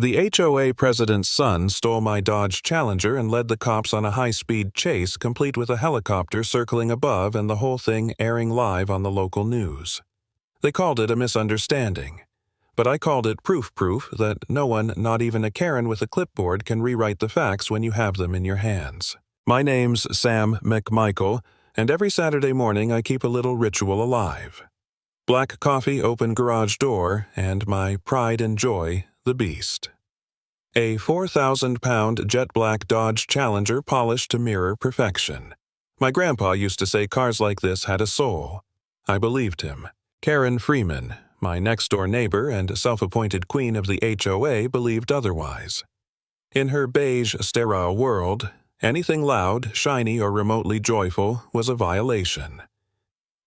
The HOA president's son stole my Dodge Challenger and led the cops on a high-speed chase, complete with a helicopter circling above and the whole thing airing live on the local news. They called it a misunderstanding, but I called it proof that no one, not even a Karen with a clipboard, can rewrite the facts when you have them in your hands. My name's Sam McMichael, and every Saturday morning I keep a little ritual alive. Black coffee, open garage door, and my pride and joy, the beast. A 4,000-pound jet-black Dodge Challenger polished to mirror perfection. My grandpa used to say cars like this had a soul. I believed him. Karen Freeman, my next-door neighbor and self-appointed queen of the HOA, believed otherwise. In her beige, sterile world, anything loud, shiny, or remotely joyful was a violation.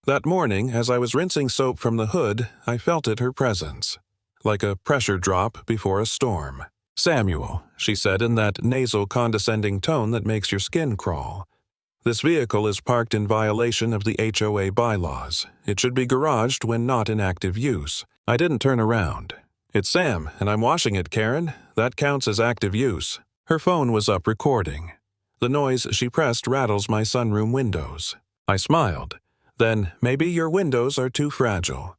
That morning, as I was rinsing soap from the hood, I felt her presence, like a pressure drop before a storm. "Samuel," she said in that nasal, condescending tone that makes your skin crawl. "This vehicle is parked in violation of the HOA bylaws. It should be garaged when not in active use." I didn't turn around. "It's Sam, and I'm washing it, Karen. That counts as active use." Her phone was up recording. The noise she pressed rattles my sunroom windows. I smiled. "Then maybe your windows are too fragile."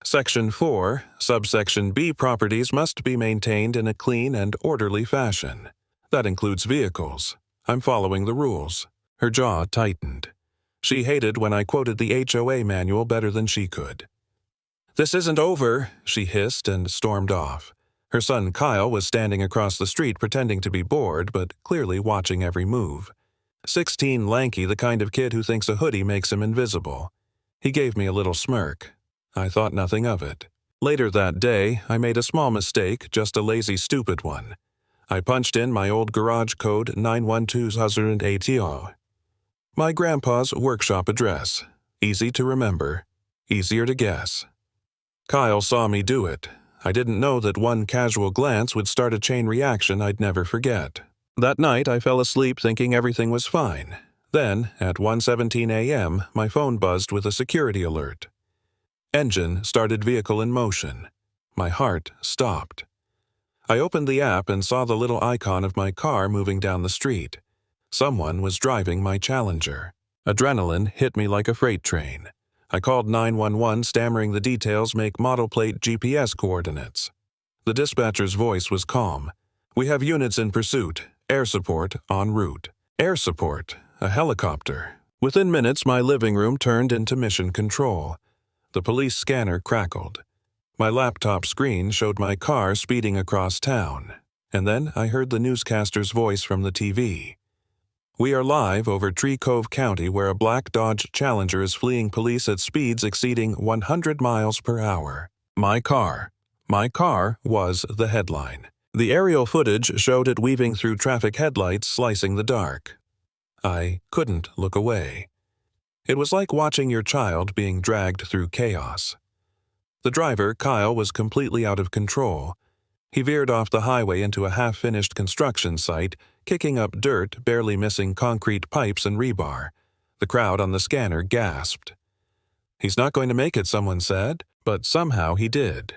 Section 4, subsection B, properties must be maintained in a clean and orderly fashion. That includes vehicles. I'm following the rules. Her jaw tightened. She hated when I quoted the HOA manual better than she could. "This isn't over," she hissed and stormed off. Her son Kyle was standing across the street pretending to be bored, but clearly watching every move. 16, lanky, the kind of kid who thinks a hoodie makes him invisible. He gave me a little smirk. I thought nothing of it. Later that day, I made a small mistake, just a lazy, stupid one. I punched in my old garage code 91280. My grandpa's workshop address. Easy to remember. Easier to guess. Kyle saw me do it. I didn't know that one casual glance would start a chain reaction I'd never forget. That night, I fell asleep thinking everything was fine. Then, at 1:17 a.m., my phone buzzed with a security alert. Engine started, vehicle in motion. My heart stopped. I opened the app and saw the little icon of my car moving down the street. Someone was driving my Challenger. Adrenaline hit me like a freight train. I called 911, stammering the details, make, model plate, GPS coordinates. The dispatcher's voice was calm. "We have units in pursuit. Air support en route." Air support, a helicopter. Within minutes, my living room turned into mission control. The police scanner crackled. My laptop screen showed my car speeding across town. And then I heard the newscaster's voice from the TV. "We are live over Tree Cove County, where a black Dodge Challenger is fleeing police at speeds exceeding 100 miles per hour. My car was the headline. The aerial footage showed it weaving through traffic headlights, slicing the dark. I couldn't look away. It was like watching your child being dragged through chaos. The driver, Kyle, was completely out of control. He veered off the highway into a half-finished construction site, kicking up dirt, barely missing concrete pipes and rebar. The crowd on the scanner gasped. "He's not going to make it," someone said, but somehow he did.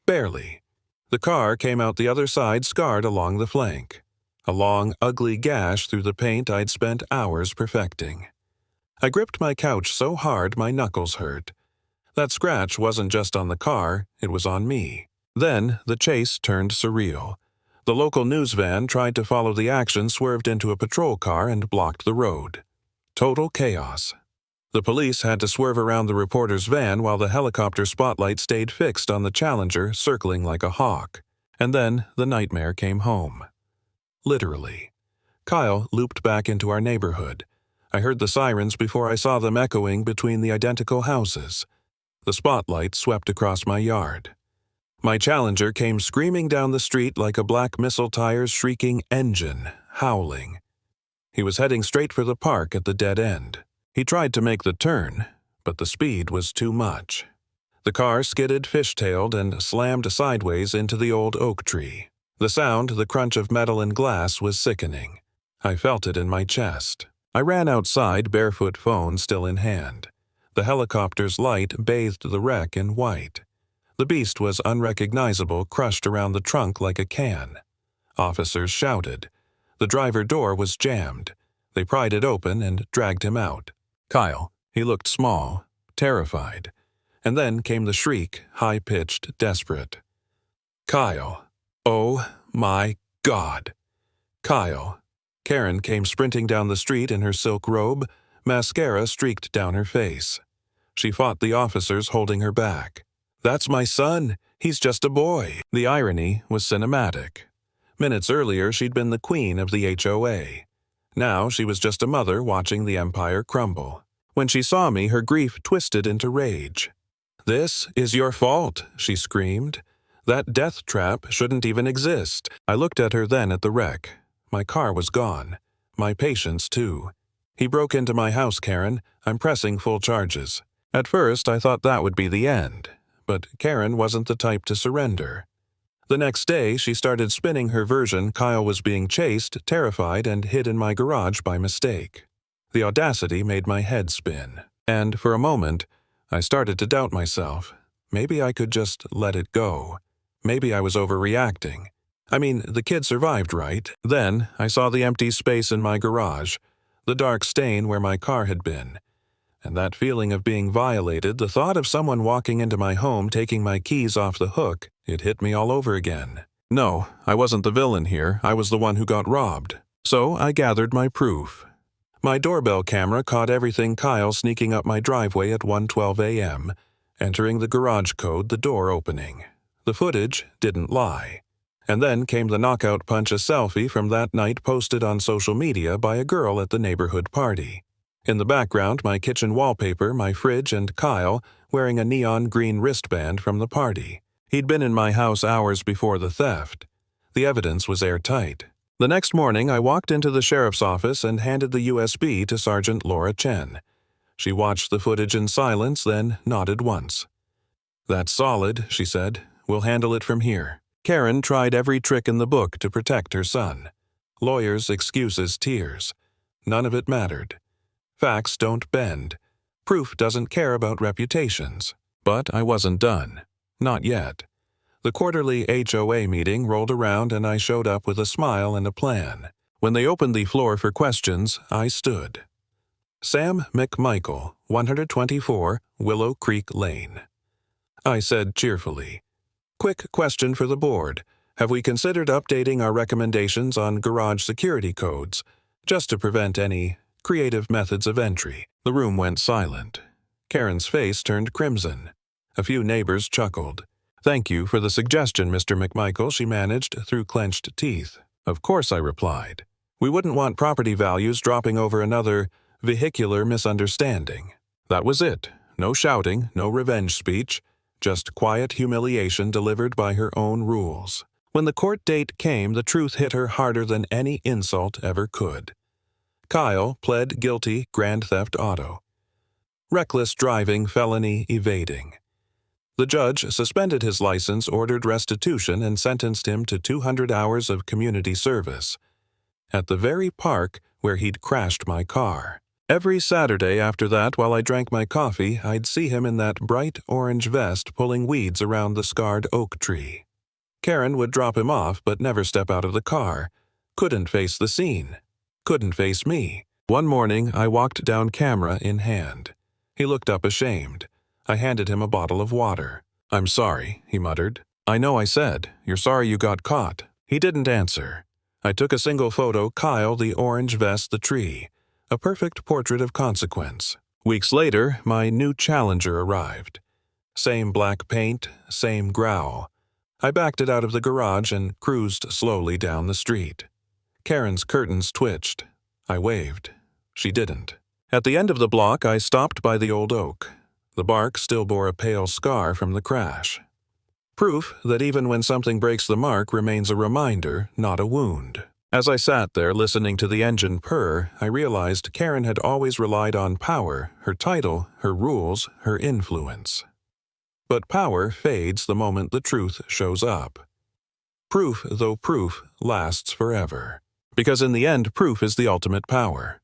Barely. The car came out the other side, scarred along the flank. A long, ugly gash through the paint I'd spent hours perfecting. I gripped my couch so hard my knuckles hurt. That scratch wasn't just on the car, it was on me. Then the chase turned surreal. The local news van tried to follow the action, swerved into a patrol car, and blocked the road. Total chaos. The police had to swerve around the reporter's van while the helicopter spotlight stayed fixed on the Challenger, circling like a hawk. And then the nightmare came home. Literally. Kyle looped back into our neighborhood. I heard the sirens before I saw them echoing between the identical houses. The spotlight swept across my yard. My Challenger came screaming down the street like a Black Missile tire's shrieking engine, howling. He was heading straight for the park at the dead end. He tried to make the turn, but the speed was too much. The car skidded, fishtailed, and slammed sideways into the old oak tree. The sound, the crunch of metal and glass, was sickening. I felt it in my chest. I ran outside, barefoot, phone still in hand. The helicopter's light bathed the wreck in white. The beast was unrecognizable, crushed around the trunk like a can. Officers shouted. The driver door was jammed. They pried it open and dragged him out. Kyle. He looked small, terrified. And then came the shriek, high-pitched, desperate. Kyle. Oh, my God. Kyle. Karen came sprinting down the street in her silk robe, mascara streaked down her face. She fought the officers holding her back. That's my son. He's just a boy. The irony was cinematic. Minutes earlier, she'd been the queen of the HOA. Now she was just a mother watching the empire crumble. When she saw me, her grief twisted into rage. This is your fault, she screamed. That death trap shouldn't even exist. I looked at her then at the wreck. My car was gone. My patience, too. He broke into my house, Karen. I'm pressing full charges. At first, I thought that would be the end. But Karen wasn't the type to surrender. The next day, she started spinning her version Kyle was being chased, terrified, and hid in my garage by mistake. The audacity made my head spin. And for a moment, I started to doubt myself. Maybe I could just let it go. Maybe I was overreacting. I mean, the kid survived, right? Then, I saw the empty space in my garage, the dark stain where my car had been. And that feeling of being violated, the thought of someone walking into my home taking my keys off the hook, it hit me all over again. No, I wasn't the villain here. I was the one who got robbed. So I gathered my proof. My doorbell camera caught everything Kyle sneaking up my driveway at 1:12 a.m., entering the garage code, the door opening. The footage didn't lie. And then came the knockout punch, a selfie from that night posted on social media by a girl at the neighborhood party. In the background, my kitchen wallpaper, my fridge, and Kyle wearing a neon green wristband from the party. He'd been in my house hours before the theft. The evidence was airtight. The next morning, I walked into the sheriff's office and handed the USB to Sergeant Laura Chen. She watched the footage in silence, then nodded once. That's solid, she said. We'll handle it from here. Karen tried every trick in the book to protect her son. Lawyers, excuses, tears. None of it mattered. Facts don't bend. Proof doesn't care about reputations. But I wasn't done. Not yet. The quarterly HOA meeting rolled around and I showed up with a smile and a plan. When they opened the floor for questions, I stood. Sam McMichael, 124 Willow Creek Lane. I said cheerfully, quick question for the board. Have we considered updating our recommendations on garage security codes, just to prevent any creative methods of entry? The room went silent. Karen's face turned crimson. A few neighbors chuckled. Thank you for the suggestion, Mr. McMichael, she managed through clenched teeth. Of course, I replied. We wouldn't want property values dropping over another vehicular misunderstanding. That was it. No shouting, no revenge speech, just quiet humiliation delivered by her own rules. When the court date came, the truth hit her harder than any insult ever could. Kyle pled guilty grand theft auto. Reckless driving, felony evading. The judge suspended his license, ordered restitution, and sentenced him to 200 hours of community service at the very park where he'd crashed my car. Every Saturday after that, while I drank my coffee, I'd see him in that bright orange vest pulling weeds around the scarred oak tree. Karen would drop him off but never step out of the car. Couldn't face the scene. Couldn't face me. One morning, I walked down camera in hand. He looked up ashamed. I handed him a bottle of water. I'm sorry, he muttered. I know I said, you're sorry you got caught. He didn't answer. I took a single photo, Kyle, the orange vest, the tree. A perfect portrait of consequence. Weeks later, my new Challenger arrived. Same black paint, same growl. I backed it out of the garage and cruised slowly down the street. Karen's curtains twitched. I waved. She didn't. At the end of the block, I stopped by the old oak. The bark still bore a pale scar from the crash. Proof that even when something breaks the mark remains a reminder, not a wound. As I sat there listening to the engine purr, I realized Karen had always relied on power, her title, her rules, her influence. But power fades the moment the truth shows up. Proof, though proof, lasts forever. Because in the end, proof is the ultimate power.